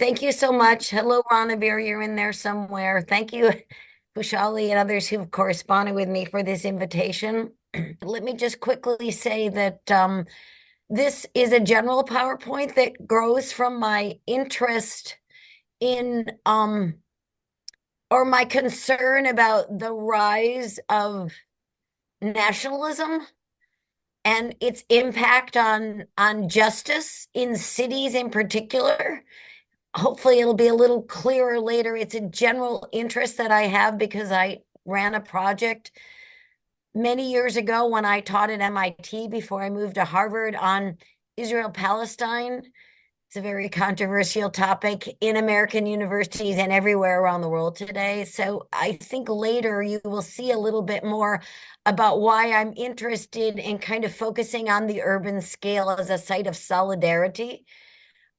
Thank you so much. Hello, Ranavir. You're in there somewhere. Thank you, Kushali, and others who've corresponded with me for this invitation. Let me just quickly say that this is a general PowerPoint that grows from my interest in or my concern about the rise of nationalism and its impact on justice in cities in particular. Hopefully it'll be a little clearer later. It's a general interest that I have because I ran a project many years ago when I taught at MIT before I moved to Harvard on Israel-Palestine. It's a very controversial topic in American universities and everywhere around the world today. So I think later you will see a little bit more about why I'm interested in kind of focusing on the urban scale as a site of solidarity.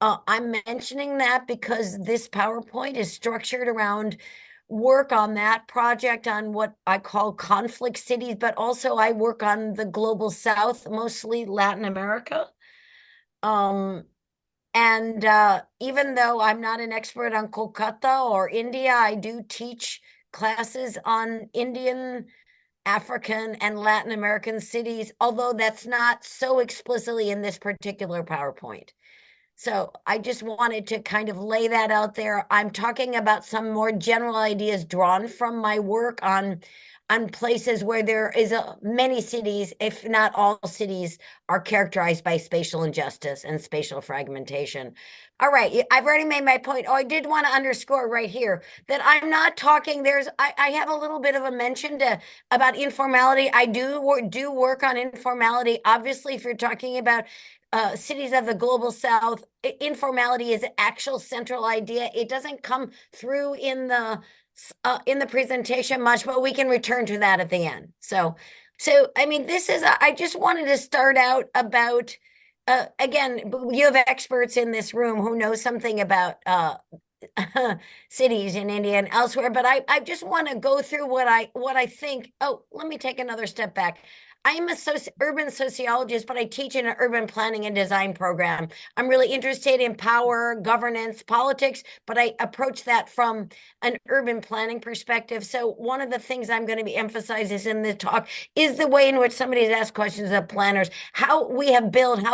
I'm mentioning that because this PowerPoint is structured around work on that project on what I call conflict cities, but also I work on the global South, mostly Latin America. Um, and even though I'm not an expert on Kolkata or India, I do teach classes on Indian, African, and Latin American cities, although that's not so explicitly in this particular PowerPoint. So I just wanted to kind of lay that out there. I'm talking about some more general ideas drawn from my work on places where there is many cities, if not all cities, are characterized by spatial injustice and spatial fragmentation. All right, I've already made my point. Oh, I did want to underscore right here that I'm not talking. I have a little bit of a mention about informality. I do work on informality. Obviously, if you're talking about cities of the global South, informality is an actual central idea. It doesn't come through in the presentation much, but we can return to that at the end. So I mean, I just wanted to start out about again, you have experts in this room who know something about cities in India and elsewhere, but I just want to go through what I think. Oh, let me take another step back. I am a urban sociologist, but I teach in an urban planning and design program. I'm really interested in power, governance, politics, but I approach that from an urban planning perspective. So one of the things I'm going to be emphasizing in this talk is the way in which somebody has asked questions of planners, how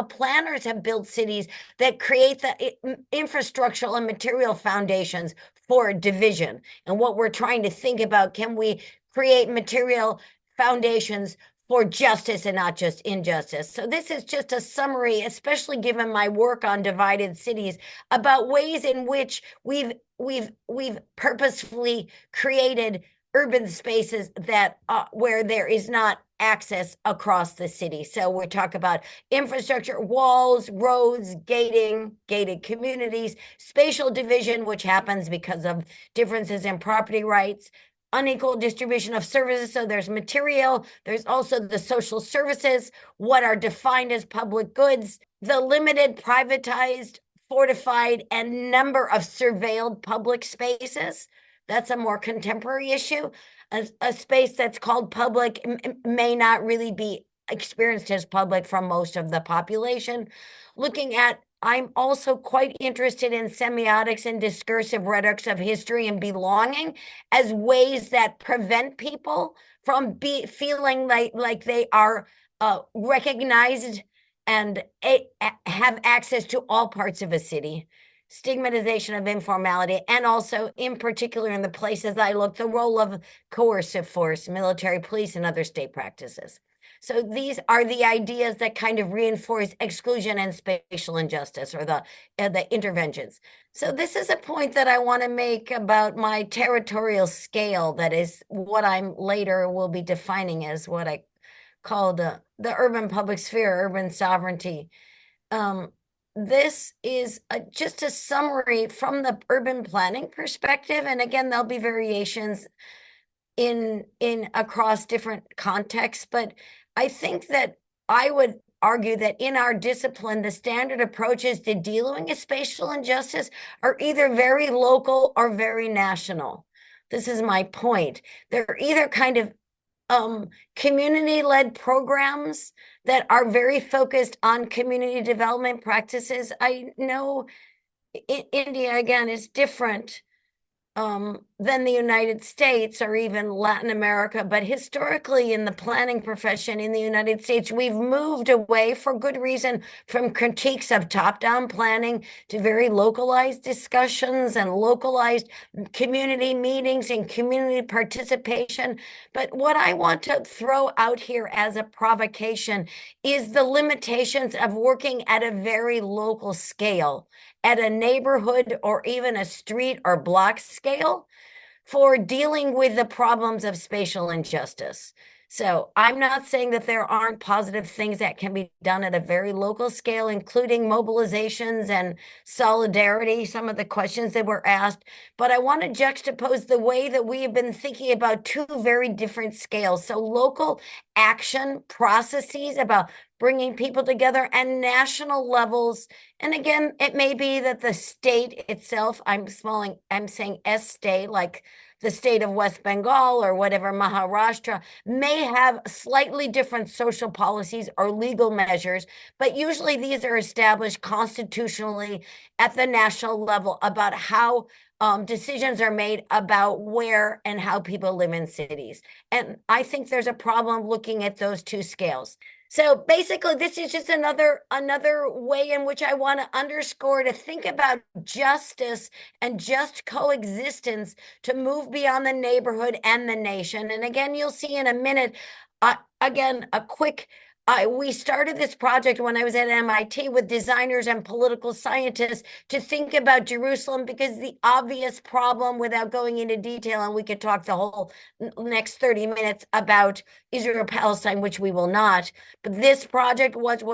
planners have built cities that create the infrastructural and material foundations for division. And what we're trying to think about, can we create material foundations for justice and not just injustice? So this is just a summary, especially given my work on divided cities, about ways in which we've purposefully created urban spaces that where there is not access across the city. So we talk about infrastructure, walls, roads, gated communities, spatial division, which happens because of differences in property rights, unequal distribution of services. So there's material, there's also the social services, what are defined as public goods, the limited, privatized, fortified, and number of surveilled public spaces. That's a more contemporary issue. A space that's called public may not really be experienced as public from most of the population. I'm also quite interested in semiotics and discursive rhetorics of history and belonging as ways that prevent people from feeling like they are recognized and have access to all parts of a city. Stigmatization of informality, and also in particular in the places I look, the role of coercive force, military police, and other state practices. So these are the ideas that kind of reinforce exclusion and spatial injustice, or the interventions. So this is a point that I want to make about my territorial scale. That is what I'm later will be defining as what I call the urban public sphere, urban sovereignty. This is just a summary from the urban planning perspective. And again, there'll be variations in across different contexts, but I think that I would argue that in our discipline, the standard approaches to dealing with spatial injustice are either very local or very national. This is my point. They're either kind of community-led programs that are very focused on community development practices. I know India, again, is different than the United States or even Latin America. But historically, in the planning profession in the United States, we've moved away, for good reason, from critiques of top-down planning to very localized discussions and localized community meetings and community participation. But what I want to throw out here as a provocation is the limitations of working at a very local scale, at a neighborhood or even a street or block scale, for dealing with the problems of spatial injustice. So I'm not saying that there aren't positive things that can be done at a very local scale, including mobilizations and solidarity, some of the questions that were asked, but I want to juxtapose the way that we have been thinking about two very different scales. So local action processes about bringing people together, and national levels. And again, it may be that the state itself, I'm saying state, like the state of West Bengal or whatever, Maharashtra, may have slightly different social policies or legal measures, but usually these are established constitutionally at the national level about how decisions are made about where and how people live in cities. And I think there's a problem looking at those two scales. So basically, this is just another way in which I want to underscore to think about justice and just coexistence to move beyond the neighborhood and the nation. And again, you'll see in a minute, again, a quick we started this project when I was at MIT with designers and political scientists to think about Jerusalem, because the obvious problem, without going into detail, and we could talk the whole next 30 minutes about Israel Palestine, which we will not, but this project was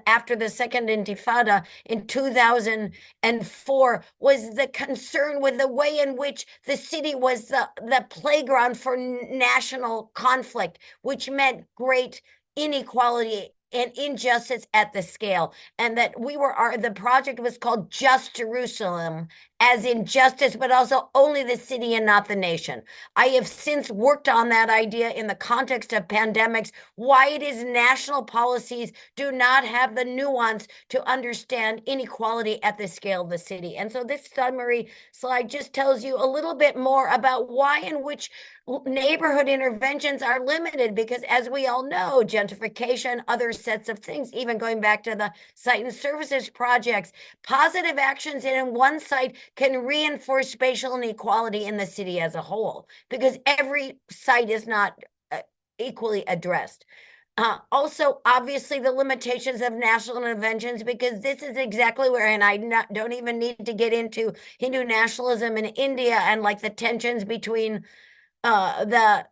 after the second Intifada in 2004, was the concern with the way in which the city was the playground for national conflict, which meant great inequality and injustice at the scale. And that the project was called Just Jerusalem, as in justice, but also only the city and not the nation. I have since worked on that idea in the context of pandemics, why it is national policies do not have the nuance to understand inequality at the scale of the city. And so this summary slide just tells you a little bit more about why and which neighborhood interventions are limited, because as we all know, gentrification, other sets of things, even going back to the site and services projects, positive actions in one site can reinforce spatial inequality in the city as a whole, because every site is not equally addressed. Also, obviously, the limitations of national interventions, because this is exactly where, and don't even need to get into Hindu nationalism in India and like the tensions between the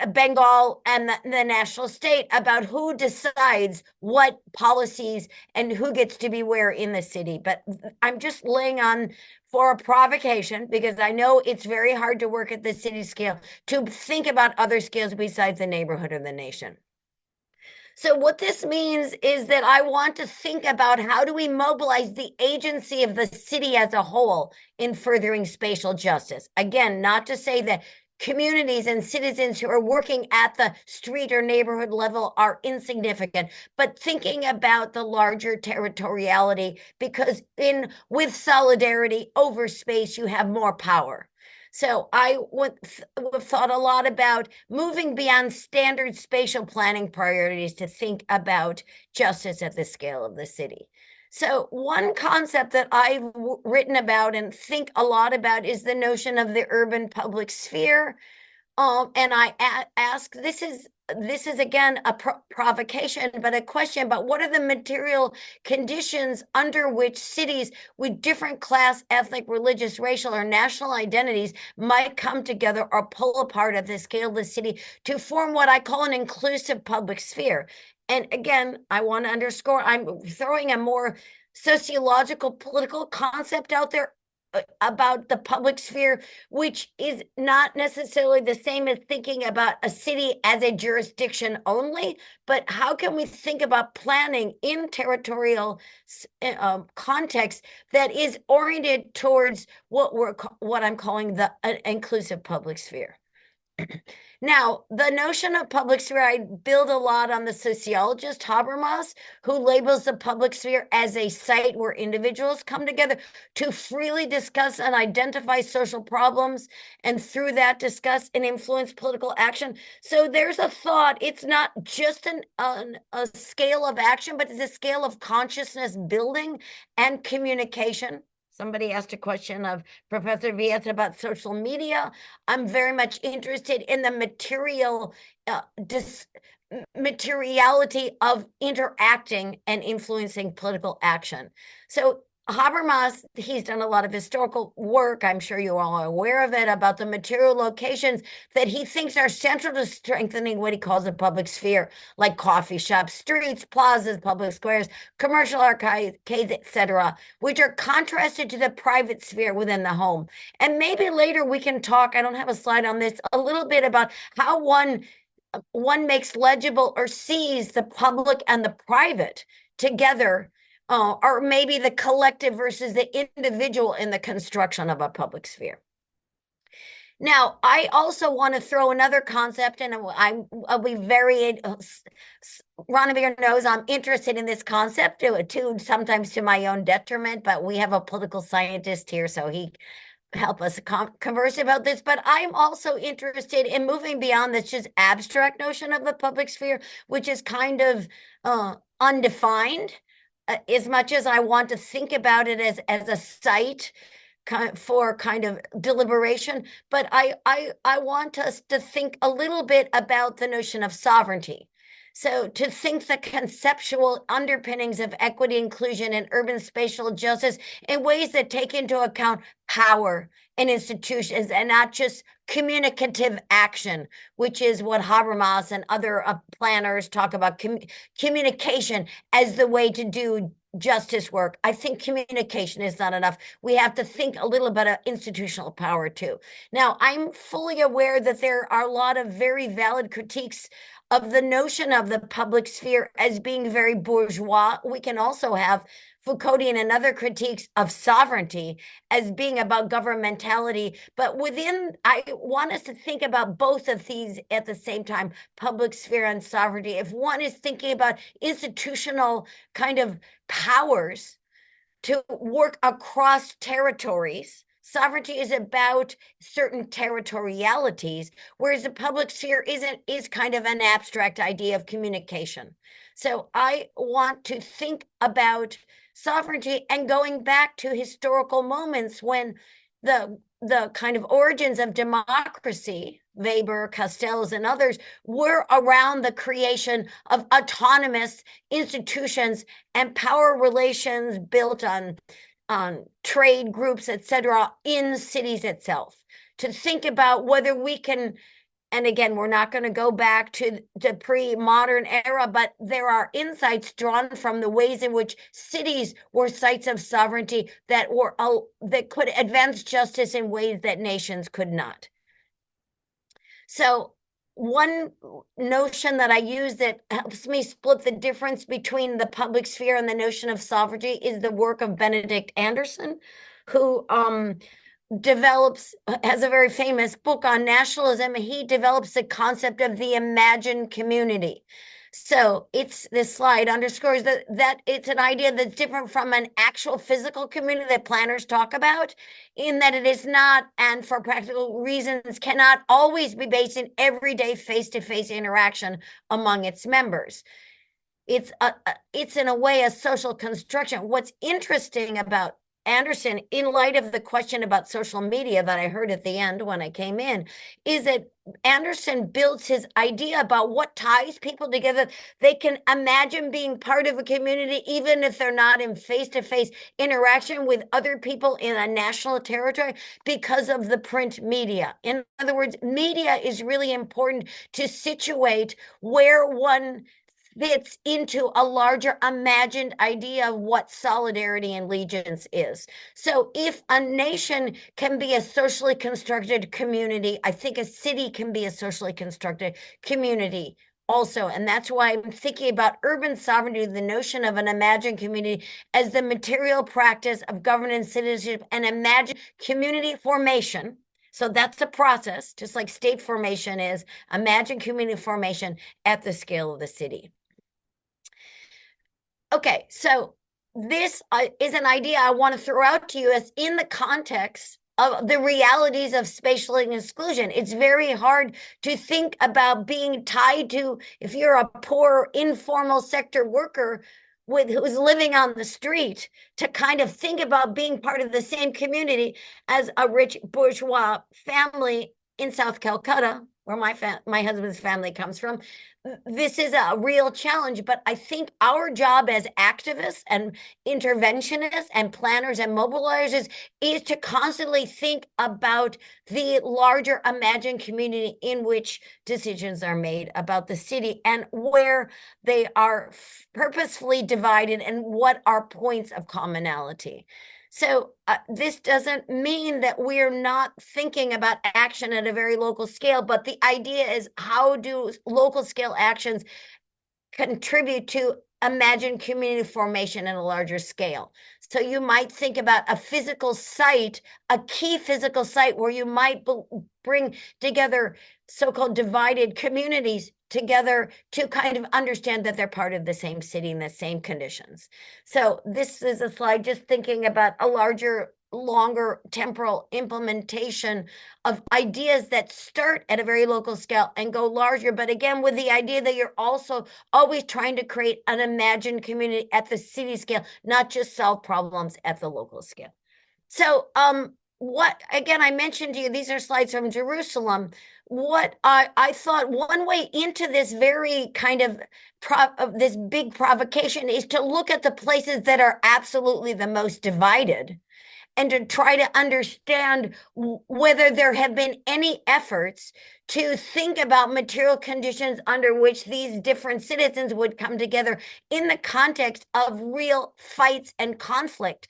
Bengal and the national state about who decides what policies and who gets to be where in the city. But I'm just laying on for a provocation, because I know it's very hard to work at the city scale, to think about other scales besides the neighborhood or the nation. So what this means is that I want to think about how do we mobilize the agency of the city as a whole in furthering spatial justice. Again, not to say that communities and citizens who are working at the street or neighborhood level are insignificant, but thinking about the larger territoriality, because with solidarity over space, you have more power. So I would have thought a lot about moving beyond standard spatial planning priorities to think about justice at the scale of the city. So one concept that I've written about and think a lot about is the notion of the urban public sphere. And I ask, this is again a provocation, but a question about what are the material conditions under which cities with different class, ethnic, religious, racial, or national identities might come together or pull apart at the scale of the city to form what I call an inclusive public sphere. And again, I want to underscore, I'm throwing a more sociological, political concept out there about the public sphere, which is not necessarily the same as thinking about a city as a jurisdiction only, but how can we think about planning in territorial context that is oriented towards what I'm calling the inclusive public sphere. Now, the notion of public sphere, I build a lot on the sociologist Habermas, who labels the public sphere as a site where individuals come together to freely discuss and identify social problems, and through that discuss and influence political action. So there's a thought, it's not just a scale of action, but it's a scale of consciousness building and communication. Somebody asked a question of Professor Vieta about social media. I'm very much interested in the materiality of interacting and influencing political action. So Habermas, he's done a lot of historical work, I'm sure you all are aware of it, about the material locations that he thinks are central to strengthening what he calls a public sphere, like coffee shops, streets, plazas, public squares, commercial arcades, etc., which are contrasted to the private sphere within the home. And maybe later we can talk, I don't have a slide on this, a little bit about how one makes legible or sees the public and the private together, or maybe the collective versus the individual in the construction of a public sphere. Now, I also want to throw another concept, and I'll be very, Ronavir knows I'm interested in this concept too, sometimes to my own detriment, but we have a political scientist here, so he help us converse about this. But I'm also interested in moving beyond this just abstract notion of the public sphere, which is kind of undefined, as much as I want to think about it as a site for kind of deliberation. But I want us to think a little bit about the notion of sovereignty. So to think the conceptual underpinnings of equity, inclusion, and urban spatial justice in ways that take into account power and institutions and not just communicative action, which is what Habermas and other planners talk about, communication as the way to do justice work. I think communication is not enough. We have to think a little bit of institutional power too. Now, I'm fully aware that there are a lot of very valid critiques of the notion of the public sphere as being very bourgeois. We can also have Foucauldian and other critiques of sovereignty as being about governmentality. But I want us to think about both of these at the same time, public sphere and sovereignty. If one is thinking about institutional kind of powers to work across territories, sovereignty is about certain territorialities, whereas the public sphere is kind of an abstract idea of communication. So I want to think about sovereignty and going back to historical moments when the kind of origins of democracy, Weber, Castells, and others, were around the creation of autonomous institutions and power relations built on trade groups, etc., in cities itself. To think about whether we can, and again, we're not going to go back to the pre-modern era, but there are insights drawn from the ways in which cities were sites of sovereignty that could advance justice in ways that nations could not. So one notion that I use that helps me split the difference between the public sphere and the notion of sovereignty is the work of Benedict Anderson, who has a very famous book on nationalism. He develops the concept of the imagined community. So this slide underscores that it's an idea that's different from an actual physical community that planners talk about, in that it is not, and for practical reasons, cannot always be based in everyday face-to-face interaction among its members. It's in a way a social construction. What's interesting about Anderson, in light of the question about social media that I heard at the end when I came in, is that Anderson builds his idea about what ties people together. They can imagine being part of a community, even if they're not in face-to-face interaction with other people in a national territory, because of the print media. In other words, media is really important to situate where one fits into a larger imagined idea of what solidarity and allegiance is. So if a nation can be a socially constructed community, I think a city can be a socially constructed community also. And that's why I'm thinking about urban sovereignty, the notion of an imagined community, as the material practice of governance, citizenship, and imagined community formation So that's a process, just like state formation is. Imagine community formation at the scale of the city. Okay, so this is an idea I want to throw out to you as in the context of the realities of spatial exclusion. It's very hard to think about being tied to, if you're a poor informal sector worker who's living on the street, to kind of think about being part of the same community as a rich bourgeois family in South Calcutta, where my husband's family comes from. This is a real challenge, but I think our job as activists and interventionists and planners and mobilizers is to constantly think about the larger imagined community in which decisions are made about the city and where they are purposefully divided and what are points of commonality. So this doesn't mean that we're not thinking about action at a very local scale, but the idea is, how do local scale actions contribute to imagined community formation at a larger scale? So you might think about a physical site, a key physical site where you might bring together so-called divided communities together to kind of understand that they're part of the same city and the same conditions. So this is a slide just thinking about a larger, longer temporal implementation of ideas that start at a very local scale and go larger, but again, with the idea that you're also always trying to create an imagined community at the city scale, not just solve problems at the local scale. So what, again, I mentioned to you, these are slides from Jerusalem. What I thought one way into this very kind of this big provocation is to look at the places that are absolutely the most divided and to try to understand whether there have been any efforts to think about material conditions under which these different citizens would come together in the context of real fights and conflict.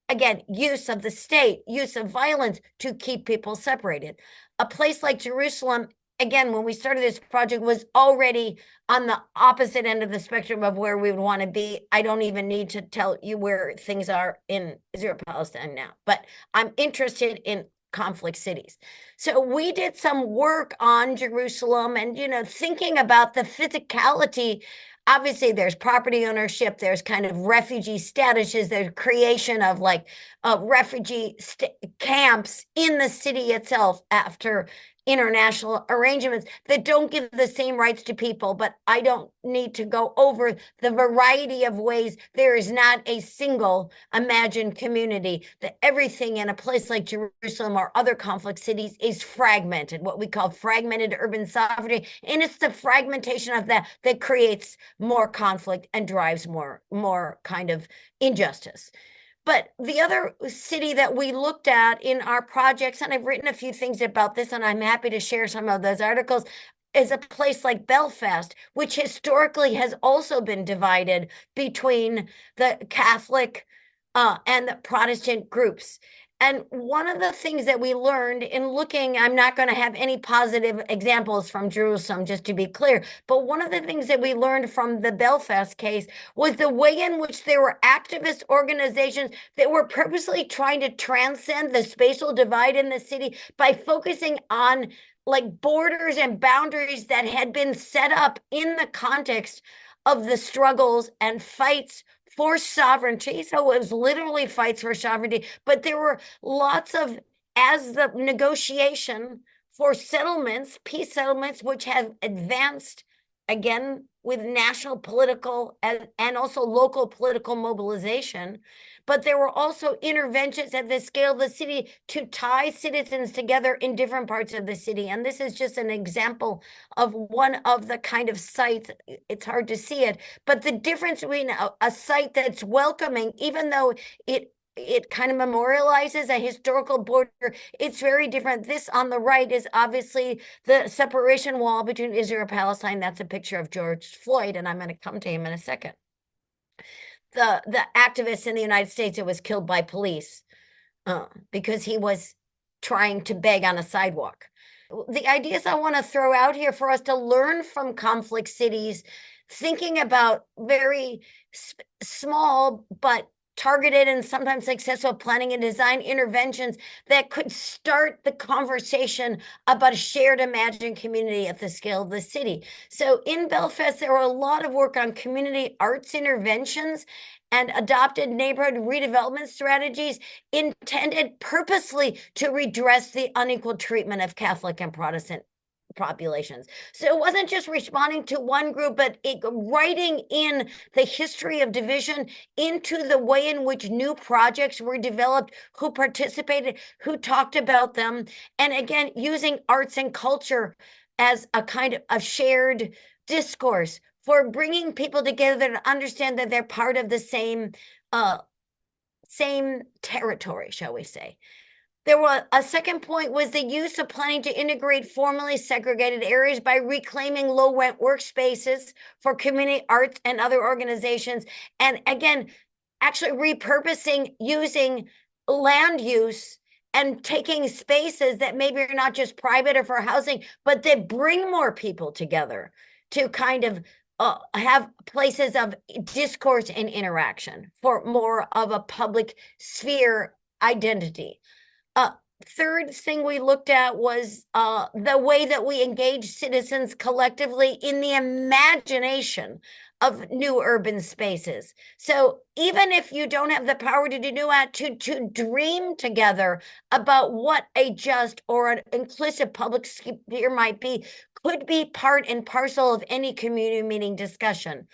Again, use of the state, use of violence to keep people separated. A place like Jerusalem, again, when we started this project, was already on the opposite end of the spectrum of where we would want to be. I don't even need to tell you where things are in Israel, Palestine now, but I'm interested in conflict cities. So we did some work on Jerusalem and, thinking about the physicality. Obviously, there's property ownership, there's kind of refugee statuses, there's creation of like refugee camps in the city itself after international arrangements that don't give the same rights to people. But I don't need to go over the variety of ways there is not a single imagined community, that everything in a place like Jerusalem or other conflict cities is fragmented, what we call fragmented urban sovereignty. And it's the fragmentation of that that creates more conflict and drives more kind of injustice. But the other city that we looked at in our projects, and I've written a few things about this, and I'm happy to share some of those articles, is a place like Belfast, which historically has also been divided between the Catholic and the Protestant groups. And one of the things that we learned in looking, I'm not going to have any positive examples from Jerusalem, just to be clear, but one of the things that we learned from the Belfast case was the way in which there were activist organizations that were purposely trying to transcend the spatial divide in the city by focusing on like borders and boundaries that had been set up in the context of the struggles and fights for sovereignty. So it was literally fights for sovereignty, but there were lots of, as the negotiation for settlements, peace settlements, which have advanced, again, with national political and also local political mobilization. But there were also interventions at the scale of the city to tie citizens together in different parts of the city. And this is just an example of one of the kind of sites. It's hard to see it, but the difference between a site that's welcoming, even though it kind of memorializes a historical border, it's very different. This on the right is obviously the separation wall between Israel and Palestine. That's a picture of George Floyd, and I'm going to come to him in a second. The activist in the United States that was killed by police because he was trying to beg on a sidewalk. The ideas I want to throw out here for us to learn from conflict cities, thinking about very small but targeted and sometimes successful planning and design interventions that could start the conversation about a shared imagined community at the scale of the city. So in Belfast, there were a lot of work on community arts interventions and adopted neighborhood redevelopment strategies intended purposely to redress the unequal treatment of Catholic and Protestant populations. So it wasn't just responding to one group, but writing in the history of division into the way in which new projects were developed, who participated, who talked about them, and again, using arts and culture as a kind of shared discourse for bringing people together to understand that they're part of the same territory, shall we say. There was a second point was the use of planning to integrate formally segregated areas by reclaiming low rent workspaces for community arts and other organizations. And again, actually repurposing using land use and taking spaces that maybe are not just private or for housing, but that bring more people together to kind of have places of discourse and interaction for more of a public sphere identity. Third thing we looked at was the way that we engage citizens collectively in the imagination of new urban spaces. So even if you don't have the power to do that, to dream together about what a just or an inclusive public sphere might be, could be part and parcel of any community meeting discussion.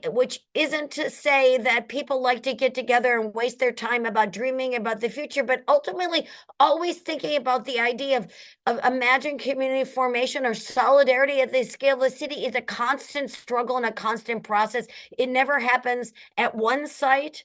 Which isn't to say that people like to get together and waste their time about dreaming about the future, but ultimately always thinking about the idea of imagined community formation or solidarity at the scale of the city is a constant struggle and a constant process. It never happens at one site.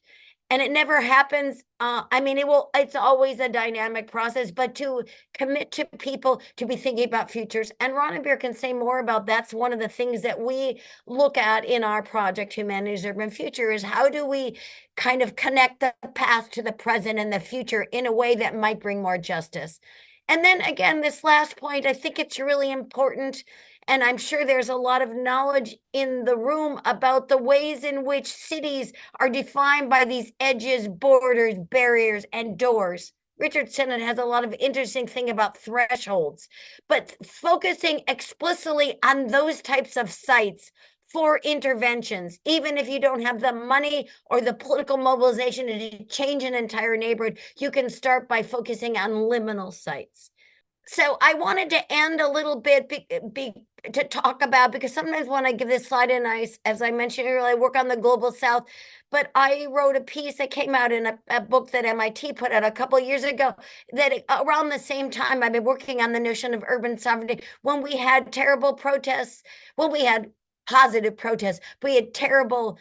And it never happens. It's always a dynamic process, but to commit to people to be thinking about futures. And Ron and Beer can say more about that's one of the things that we look at in our project, Humanity's Urban Future, is how do we kind of connect the past to the present and the future in a way that might bring more justice. And then again, this last point, I think it's really important. And I'm sure there's a lot of knowledge in the room about the ways in which cities are defined by these edges, borders, barriers, and doors. Richard Sennett has a lot of interesting thing about thresholds, but focusing explicitly on those types of sites for interventions, even if you don't have the money or the political mobilization to change an entire neighborhood, you can start by focusing on liminal sites. So I wanted to end a little bit to talk about, because sometimes when I give this slide, and as I mentioned earlier, I work on the Global South, but I wrote a piece that came out in a book that MIT put out a couple of years ago, that around the same time I've been working on the notion of urban sovereignty, when we had terrible protests, when we had positive protests, we had terrible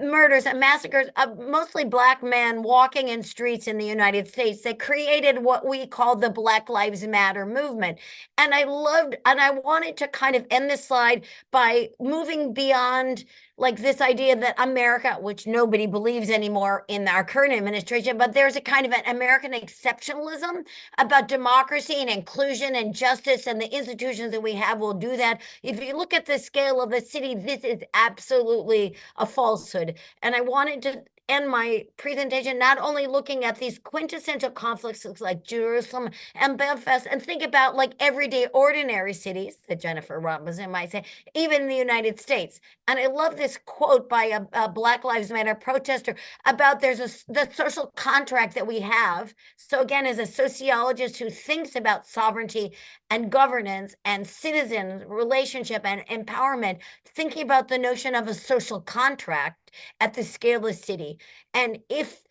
murders and massacres of mostly Black men walking in streets in the United States that created what we call the Black Lives Matter movement. And I wanted to kind of end this slide by moving beyond like this idea that America, which nobody believes anymore in our current administration, but there's a kind of an American exceptionalism about democracy and inclusion and justice, and the institutions that we have will do that. If you look at the scale of the city, this is absolutely a falsehood. And I wanted to end my presentation not only looking at these quintessential conflicts like Jerusalem and Belfast, and think about like everyday ordinary cities that Jennifer Robinson might say, even in the United States. And I love this quote by a Black Lives Matter protester about the social contract that we have. So again, as a sociologist who thinks about sovereignty and governance and citizen relationship and empowerment, thinking about the notion of a social contract at the scale of the city. And if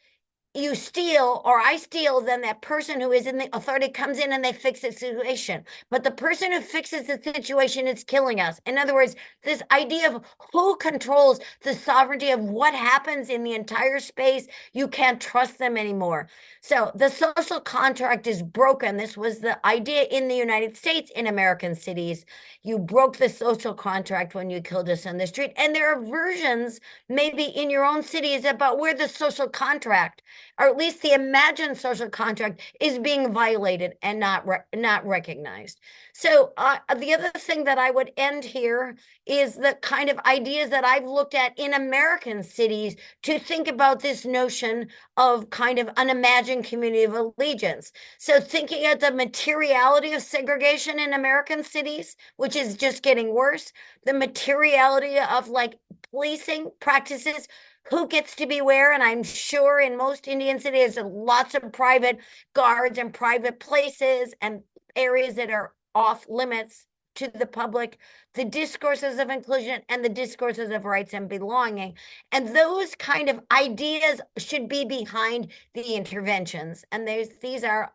you steal or I steal, then that person who is in the authority comes in and they fix the situation. But the person who fixes the situation is killing us. In other words, this idea of who controls the sovereignty of what happens in the entire space, you can't trust them anymore. So the social contract is broken. This was the idea in the United States, in American cities. You broke the social contract when you killed us on the street. And there are versions maybe in your own cities about where the social contract or at least the imagined social contract, is being violated and not recognized. So the other thing that I would end here is the kind of ideas that I've looked at in American cities to think about this notion of kind of an imagined community of allegiance. So thinking of the materiality of segregation in American cities, which is just getting worse, the materiality of like policing practices, who gets to be where. And I'm sure in most Indian cities, there's lots of private guards and private places and areas that are off limits to the public, the discourses of inclusion and the discourses of rights and belonging. And those kind of ideas should be behind the interventions. And these are,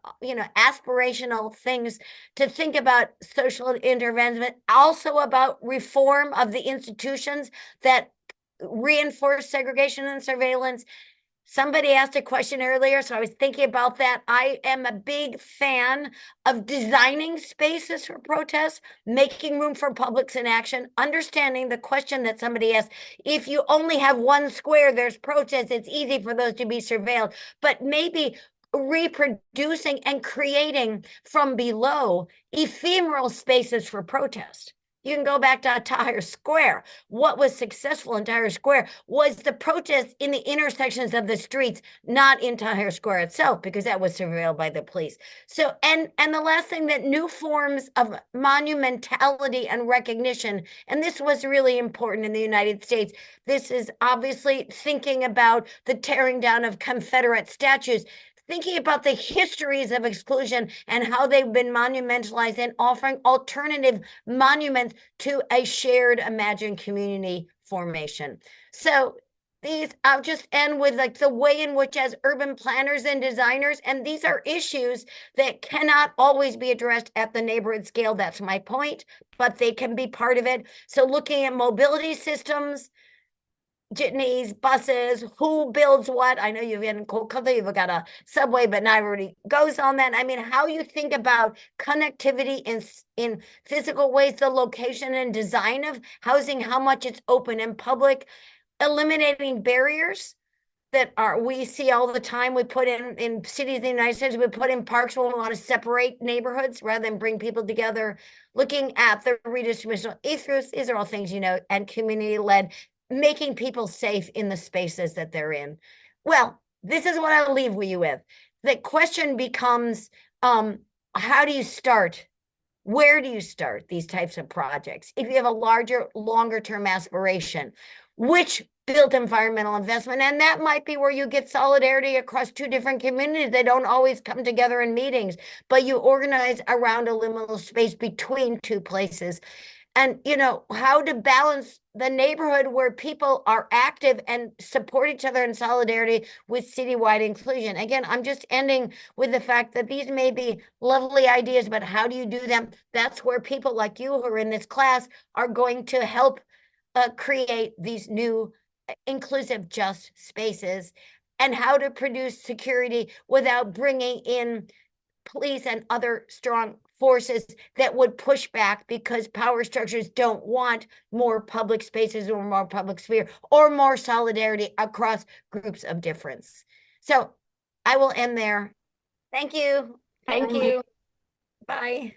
aspirational things to think about social intervention, also about reform of the institutions that reinforce segregation and surveillance. Somebody asked a question earlier, so I was thinking about that. I am a big fan of designing spaces for protests, making room for publics in action, understanding the question that somebody asked. If you only have one square, there's protests, it's easy for those to be surveilled, but maybe reproducing and creating from below ephemeral spaces for protest. You can go back to Dyer Square. What was successful in Dyer Square was the protests in the intersections of the streets, not in Dyer Square itself, because that was surveilled by the police. So, and the last thing, that new forms of monumentality and recognition, and this was really important in the United States. This is obviously thinking about the tearing down of Confederate statues, thinking about the histories of exclusion and how they've been monumentalized, and offering alternative monuments to a shared imagined community formation. So I'll just end with like the way in which, as urban planners and designers, and these are issues that cannot always be addressed at the neighborhood scale, that's my point, but they can be part of it. So looking at mobility systems, jitneys, buses, who builds what. I know you've in Kolkata, you've got a subway, but not everybody goes on that. I mean, how you think about connectivity in physical ways, the location and design of housing, how much it's open and public, eliminating barriers that we see all the time. We put in cities in the United States, we put in parks when we want to separate neighborhoods rather than bring people together, looking at the redistribution ethos. These are all things, and community-led, making people safe in the spaces that they're in. Well, this is what I'll leave you with. The question becomes, how do you start? Where do you start these types of projects? If you have a larger, longer term aspiration, which built environmental investment, and that might be where you get solidarity across two different communities. They don't always come together in meetings, but you organize around a liminal space between two places. And, how to balance the neighborhood where people are active and support each other in solidarity with citywide inclusion. Again, I'm just ending with the fact that these may be lovely ideas, but how do you do them? That's where people like you who are in this class are going to help create these new inclusive, just spaces, and how to produce security without bringing in police and other strong forces that would push back, because power structures don't want more public spaces or more public sphere or more solidarity across groups of difference. So I will end there. Thank you. Thank you. Bye.